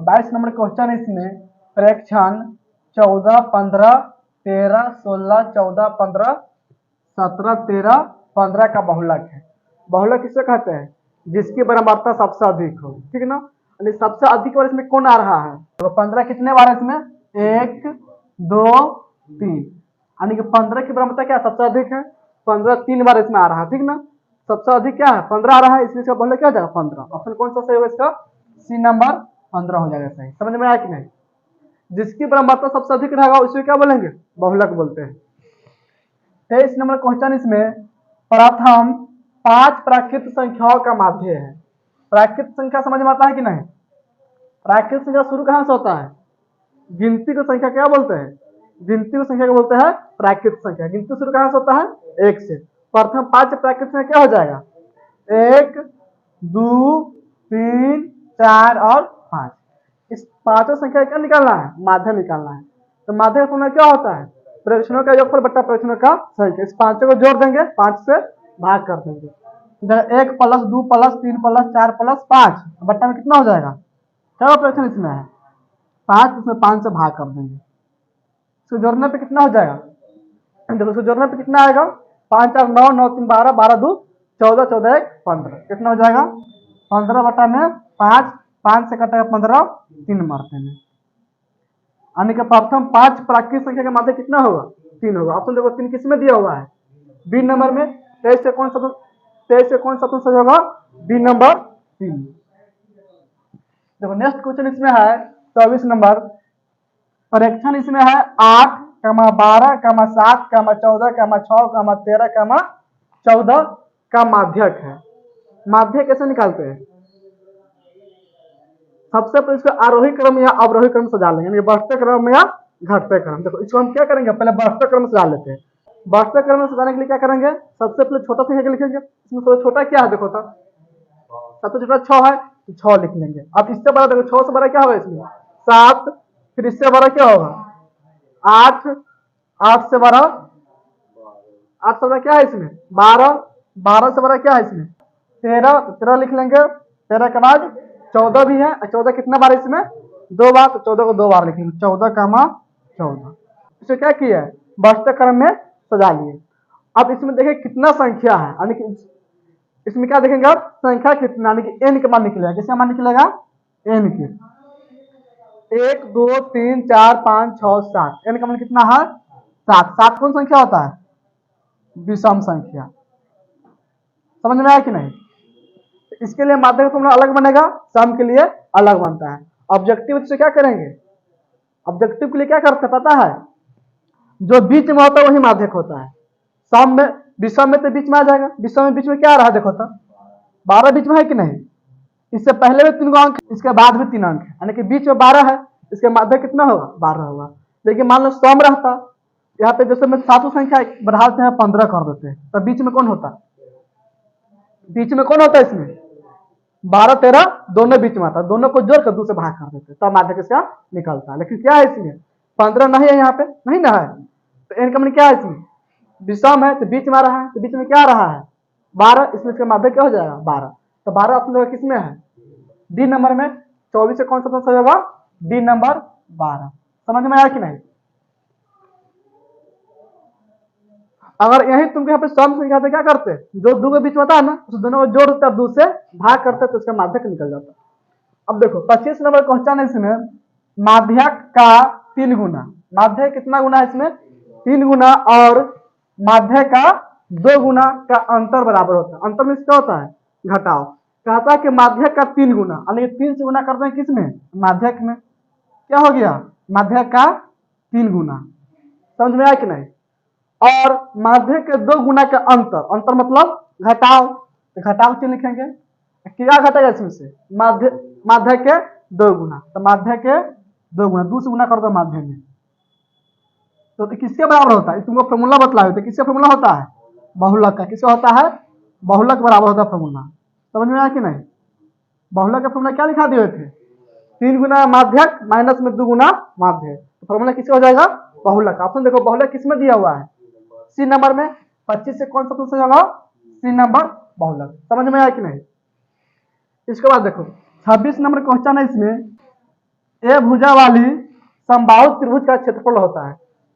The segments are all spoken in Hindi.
22 नंबर क्वेश्चन है इसमें प्रेक्षण 14, 15, 13, 16, 14, 15, 17, 13, 15 का बहुलक है। बहुलक किसे कहते हैं? जिसकी बराबरता सबसे अधिक हो, ठीक है ना। सबसे अधिक बार इसमें कौन आ रहा है? तो 15 कितने बार है इसमें? 1, 2, 3, यानी कि 15 की बराबरता क्या सबसे अधिक है? 15 3 बार इसमें आ रहा है, ठीक ना। सबसे अधिक क्या है? 15 आ रहा है, इसलिए इसका बहुलक क्या हो जाएगा? 15। ऑप्शन कौन सा सही होगा इसका? सी नंबर 15 हो जाएगा सही। समझ में आया कि नहीं? जिसकी बराबरता सबसे अधिक रहेगा उसे क्या बोलेंगे? बहुलक बोलते हैं। 23 नंबर क्वेश्चन इसमें प्रथम 5 प्राकृत संख्याओं का माध्य है। प्राकृत संख्या समझ में आता है कि नहीं? प्राकृत संख्या शुरू कहां से होता है? गिनती को संख्या क्या बोलते हैं? गिनती को संख्या को बोलते हैं प्राकृत संख्या। गिनती शुरू कहां से होता है? 1 से। प्रथम 5 प्राकृत संख्या क्या हो जाएगा? 1, 2, 3, 4 और 5। इस पांचों संख्या क्या निकालना है? माध्य निकालना है। तो माध्य का फॉर्मूला क्या होता है? प्रदक्षिणों का योगफल बट्टा प्रदक्षिणों का संख्या। इस पांचों को जोड़ देंगे, 5 से भाग कर देंगे। 1 + 2 + 3 + 4 + 5 बट्टा में कितना हो जाएगा? क्या प्रदक्षिण इसमें है? 5, इसमें 5 से भाग कर देंगे। इसको जोड़ने पे कितना हो जाएगा? देखो इसको जोड़ने पे कितना आएगा? 5 4 9 9 3 12 12 2 14 14 1 15 कितना हो जाएगा? 15 बटा में 5, 5 से कटेगा 15, 3 मारते में, यानी कि प्रथम 5 प्राकृत संख्या का माध्य कितना होगा? 3 होगा। ऑप्शन देखो 3 किस में दिया हुआ है? बी नंबर में। 23 से कौन सा सही होगा? B number 3। देखो नेक्स्ट क्वेश्चन इसमें है 24 नंबर परीक्षण इसमें है 8, 12, 7, 14, 6, 13, 14 का माध्यक है। माध्य कैसे निकालते हैं? सबसे पहले इसको आरोही क्रम या अवरोही क्रम सजा लेंगे, यानी बढ़ते क्रम या घटते क्रम। देखो इसको हम क्या करेंगे? पहले बढ़ते क्रम सजा लेते हैं। बढ़ते क्रम में सजाने के लिए क्या करेंगे? सबसे पहले छोटा संख्या लिखेंगे। इसमें सबसे छोटा क्या है? देखो तो सबसे छोटा 6 है, तो 6 लिख लेंगे। अब इससे बड़ा देखो 6 से बड़ा क्या होगा? इसमें 7, फिर इससे बड़ा क्या होगा? 8, 8 से बड़ा 8 से बड़ा क्या है इसमें? 12, 12 से बड़ा क्या है इसमें? 13, 13 लिख लेंगे। 13 के बाद 14 भी है। 14 कितना बार इसमें? 2 बार, तो 14 को 2 बार लिख लेंगे। 14, 14 इसे क्या किया है? बढ़ते क्रम में सजा लिए। अब इसमें देखिए कितना संख्या है, यानी कि इसमें क्या देखेंगे आप? संख्या कितना, यानी कि एन के मान निकलेगा। किसका मान निकलेगा? एन के। 1 2 3 4 5 6 7, एन का मान कितना है? 7। 7 कौन संख्या होता है? विषम संख्या। समझ में आया कि नहीं? इसके लिए माध्य का फॉर्मूला अलग बनेगा, सम के लिए अलग बनता है। ऑब्जेक्टिव से क्या करेंगे? ऑब्जेक्टिव के लिए क्या करते हैं पता है? जो बीच में होता है वही माध्यक होता है। सम में, विषम में तो बीच में आ जाएगा। विषम में बीच में क्या आ रहा है? देखो तो 12 बीच में है कि नहीं? इससे पहले भी 3 अंक, इसके बाद भी 3 अंक है, यानी कि बीच में 12 है। इसके माध्यक कितना होगा? 12 होगा। लेकिन मान लो सम रहता, यहाँ पे जैसे मैं 7 संख्या बढ़ाते हैं 15 कर देते हैं, तो बीच में कौन होता? बीच में कौन होता है इसमें? 12 13 दोनों बीच में आता है। दोनों को जोड़कर 2 से भाग कर देते हैं, तब माध्यक इसका निकलता है। लेकिन क्या है इसमें? 15 नहीं है, यहाँ पे नहीं ना है, तो एन का मान क्या है? इसमें विषम है तो बीच में आ रहा है, तो बीच में क्या आ रहा है? 12, इसमें इसका माध्यक क्या हो जाएगा? 12। तो 12 ऑप्शन किस में है? डी नंबर में। 24 से कौन सा सही होगा? D number 12। समझ में आया कि नहीं? अगर यही तुमके यहाँ पे सम संख्या तो क्या करते? जो 2 के बीच में होता है ना, उस दोनों को जोड़ देते 2 से भाग करते तो उसका माध्यक निकल जाता। अब देखो 25 नंबर क्वेश्चन है इसमें माध्यक का 3 गुना। माध्यक कितना गुना है इसमें? 3 गुना, और माध्यक का 2 गुना का अंतर बराबर होता है। अंतर में क्या होता है? घटाव। कहता है कि माध्यक का 3 गुना, यानी 3 से गुना करते हैं किसमें? माध्यक में। क्या हो गया? माध्यक का 3 गुना। समझ में आया कि नहीं? और माध्यक के 2 गुना का अंतर, अंतर मतलब घटाव, तो घटाव क्यों लिखेंगे? क्या घटेगा इसमें से? माध्यक के 2 गुना, तो माध्यक के 2 गुना, 2 से गुना कर दो माध्यक में, तो किसके बराबर होता है? तुमको फॉर्मूला बतलाए थे, किसका फॉर्मूला होता है? बहुलक का। किसका होता है? बहुलक बराबर होता है फॉर्मूला। समझ में आया कि नहीं? बहुलक का फॉर्मूला क्या लिखा दिए थे? 3 गुना माध्यक माइनस में 2 गुना माध्यक, तो फॉर्मूला किसका हो जाएगा? बहुलक। ऑप्शन देखो बहुलक किसमें दिया हुआ है? सी नंबर में। 25 से कौन सा सही होगा? सी नंबर बहुलक। समझ में आया कि नहीं? इसके बाद देखो 26 नंबर क्वेश्चन है इसमें ए भुजा वाली समबाहु त्रिभुज का क्षेत्रफल होता है।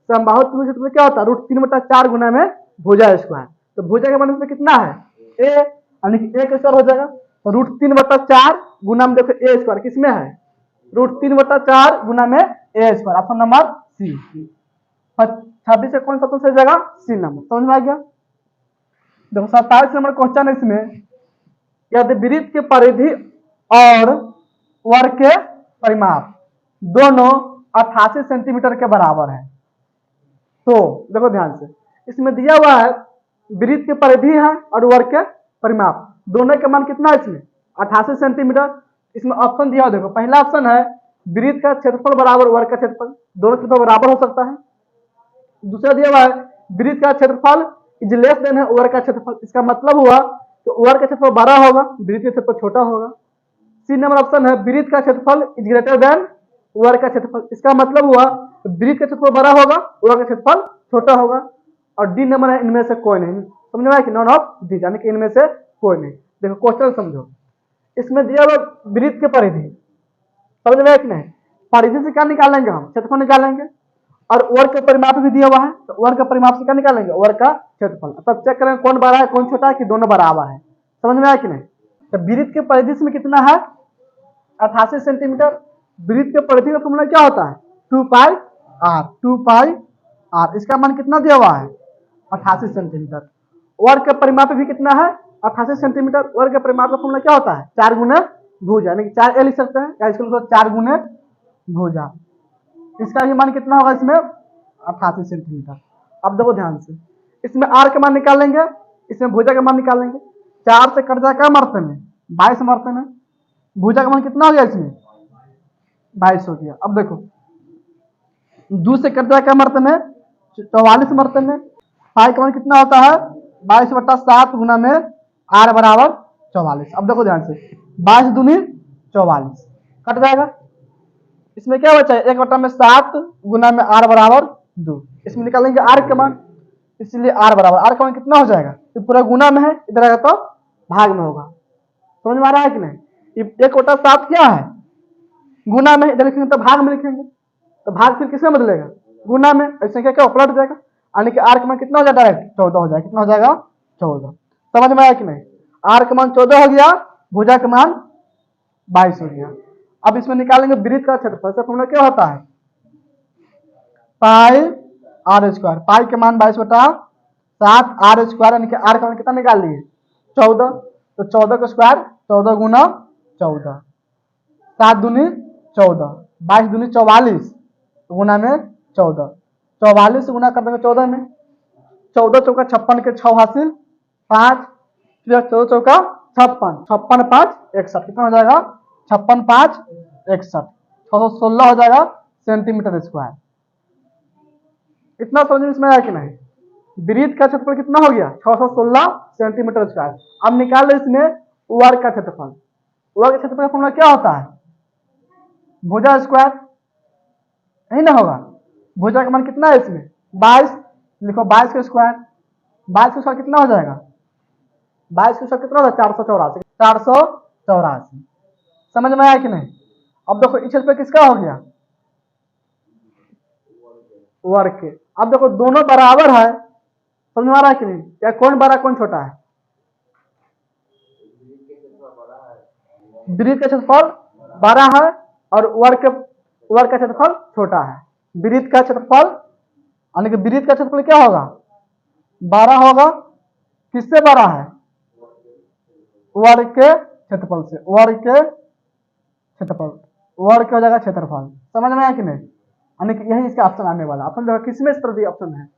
समबाहु त्रिभुज क्षेत्रफल क्या होता है? √3/4 गुना में भुजा स्क्वायर। तो भुजा के मान इसमें कितना है? ए, यानी कि ए स्क्वायर हो जाएगा। तो √3/4 गुना में देखो ए स्क्वायर किसमें है? √3/4 गुना में a square. Option number C. 26 से कौन सा ऑप्शन सही जाएगा? C number. समझ में आ गया? देखो 27 नंबर क्वेश्चन है इसमें, यदि वृत्त की परिधि और वर्ग के परिमाप दोनों 88 सेंटीमीटर के बराबर है, तो देखो ध्यान से, इसमें दिया हुआ है वृत्त की परिधि है और वर्ग के परिमाप दोनों के मान कितना है इसमें? 88 सेंटीमीटर। इसमें ऑप्शन दिया हुआ देखो, पहला ऑप्शन है वृत्त का क्षेत्रफल बराबर वर्ग का क्षेत्रफल, दोनों क्षेत्रफल बराबर हो सकता है। दूसरा दिया हुआ है वृत्त का क्षेत्रफल इज लेस देन है वर्ग का क्षेत्रफल, इसका मतलब हुआ तो वर्ग का क्षेत्रफल बड़ा होगा, वृत्त का क्षेत्रफल छोटा होगा। सी नंबर ऑप्शन है वृत्त का क्षेत्रफल इज ग्रेटर देन वर्ग का क्षेत्रफल, इसका मतलब हुआ वृत्त का क्षेत्रफल बड़ा होगा, वर्ग का क्षेत्रफल छोटा होगा। और डी नंबर है इनमें से कोई नहीं। समझ में आया कि नॉन ऑफ दी, यानी कि इनमें से कोई नहीं। देखो क्वेश्चन समझो, इसमें दिया हुआ वृत्त की परिधि, समझ में आया कि नहीं? परिधि से क्या निकालेंगे हम? क्षेत्रफल निकालेंगे। और वर्ग का परिमाप भी दिया हुआ है, तो वर्ग का परिमाप से क्या निकालेंगे? वर्ग का क्षेत्रफल। तब चेक करेंगे कौन बड़ा है कौन छोटा है, कि दोनों बराबर है। समझ में आया कि नहीं? तो वृत्त के परिधि में कितना है? 88 सेंटीमीटर। वृत्त के परिधि का फॉर्मूला क्या होता है? 2πr। 2πr इसका मान कितना दिया हुआ है? 88 सेंटीमीटर। वर्ग का परिमाप भी कितना है? 88 सेंटीमीटर। वर्ग का परिमाप का फॉर्मूला क्या होता है? 4 गुना भुजा, यानी कि 4a लिख सकते हैं, या इसको 4 गुना भुजा। इसका भी मान कितना होगा इसमें? 88 सेंटीमीटर। अब देखो ध्यान से, इसमें आर का मान निकालेंगे, इसमें भुजा का मान निकालेंगे। 4 से कट जाएगा मरते में 22 मरते में, भुजा का मान कितना हो गया इसमें? 22 हो गया। अब देखो 2 से कट जाएगा मरते में 44 मरते में, पाई का मान कितना होता है? 22/7 गुना में आर बराबर 44। अब देखो ध्यान से, 22 दूनी 44 कट जाएगा, इसमें क्या बचा है? 1/7 गुना में आर बराबर 2। इसमें निकालेंगे आर का मान, इसलिए आर बराबर, आर का मान कितना हो जाएगा? ये पूरा गुना में है, इधर आएगा तो भाग में होगा। समझ में आ रहा है कि नहीं? 1/7 क्या है? गुना में, इधर लिखेंगे तो भाग में लिखेंगे, तो भाग फिर किसमें बदलेगा? गुना में। ऐसे क्या पलट जाएगा, यानी कि आर का मान कितना हो जाएगा? डायरेक्ट 14 हो जाएगा। कितना हो जाएगा? 14। समझ में आया कि नहीं? आर का मान 14 हो गया, भुजा का मान 22 हो गया। अब इसमें निकालेंगे वृत्त का क्षेत्रफल। से फॉर्मूला क्या होता है? पाई आर स्क्वायर। पाई के मान 22/7 आर स्क्वायर, यानी कि आर का मान कितना निकाल लिए? 14। तो 14 का स्क्वायर 14 गुना 14, 7 दूनी 14, 22 दूनी 44 गुना में 14, 44 गुना कर देंगे 14 में, 14 चौका 56 के 6 हासिल 5, 14 चौका 56, 56 5 61, कितना हो जाएगा? 56 5 61, 616 हो जाएगा सेंटीमीटर स्क्वायर। इतना समझ में इसमें आया कि नहीं? वृत्त का क्षेत्रफल कितना हो गया? 616 सेंटीमीटर स्क्वायर। अब निकाल लो इसमें वर्ग का क्षेत्रफल। वर्ग का क्षेत्रफल का फॉर्मूला क्या होता है? भुजा स्क्वायर, यही ना होगा? भुजा का मान कितना है इसमें? 22। लिखो 22 का स्क्वायर, 22 का स्क्वायर कितना हो जाएगा? 22 का स्क्वायर कितना होगा? 484। 484। समझ में आया कि नहीं? अब देखो इस पे किसका हो गया? वर्ग के। अब देखो दोनों बराबर है, समझ में आ रहा है कि नहीं? या कौन बड़ा कौन छोटा है? वृत्त का क्षेत्रफल बड़ा है और वर्ग का क्षेत्रफल छोटा है। वृत्त का क्षेत्रफल, यानी कि वृत्त का क्षेत्रफल क्या होगा? 12 होगा। किससे बड़ा है? वर्ग के क्षेत्रफल से। वर्ग के क्षेत्रफल, वर्ग हो जाएगा क्षेत्रफल। समझ में आया कि नहीं? यानी कि यही इसका ऑप्शन आने वाला। ऑप्शन देखो किसमें इस तरह ऑप्शन है,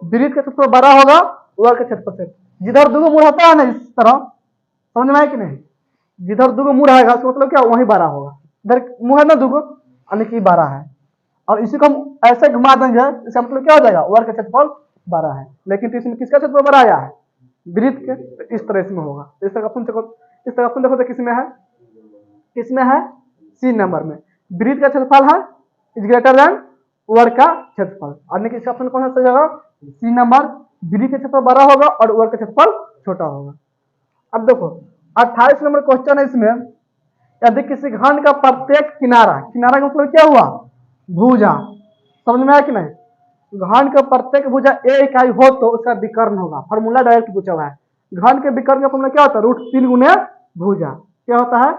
वृत्त का क्षेत्रफल बड़ा होगा वर्ग के क्षेत्रफल से। जिधर दो मुड़ होता है ना इस तरह, समझ में आया कि नहीं? जिधर दो मुड़ आएगा उसका मतलब क्या? वही बड़ा होगा। इधर मुंह है ना दो, यानी कि बड़ा है। और इसी को हम ऐसे घुमा देंगे, इसका मतलब क्या हो जाएगा? वर्ग का क्षेत्रफल बड़ा है। लेकिन इसमें किसका क्षेत्रफल बड़ा आया है? वृत्त के। तो इस तरह इसमें होगा। इस तरह ऑप्शन देखो, इस तरह ऑप्शन देखो तो किसमें है? किसमें है? सी नंबर में। वृत्त का क्षेत्रफल है इज ग्रेटर देन वर्ग का क्षेत्रफल, और इसका ऑप्शन कौन सा सही होगा? C number. वृत्त का क्षेत्रफल बड़ा होगा और वर्ग का क्षेत्रफल छोटा होगा। अब देखो 28 नंबर क्वेश्चन है इसमें, यदि किसी घन का प्रत्येक किनारा, किनारा का मतलब क्या हुआ, भुजा, समझ में आया कि नहीं। घन का प्रत्येक भुजा ए इकाई हो तो उसका विकर्ण होगा। फॉर्मूला डायरेक्ट पूछा हुआ है। घन के विकर्ण का फॉर्मूला क्या होता है, √3 गुने भुजा। क्या होता है,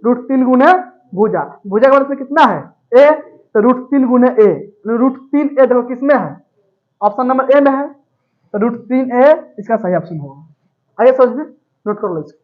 √3 गुने भुजा। भुजा का मतलब कितना है, ए, तो √3 गुने ए, √3 ए देखो किसमें है, ऑप्शन नंबर ए में है, तो √3 ए इसका सही ऑप्शन होगा। आइए समझ में, नोट कर लो इसको।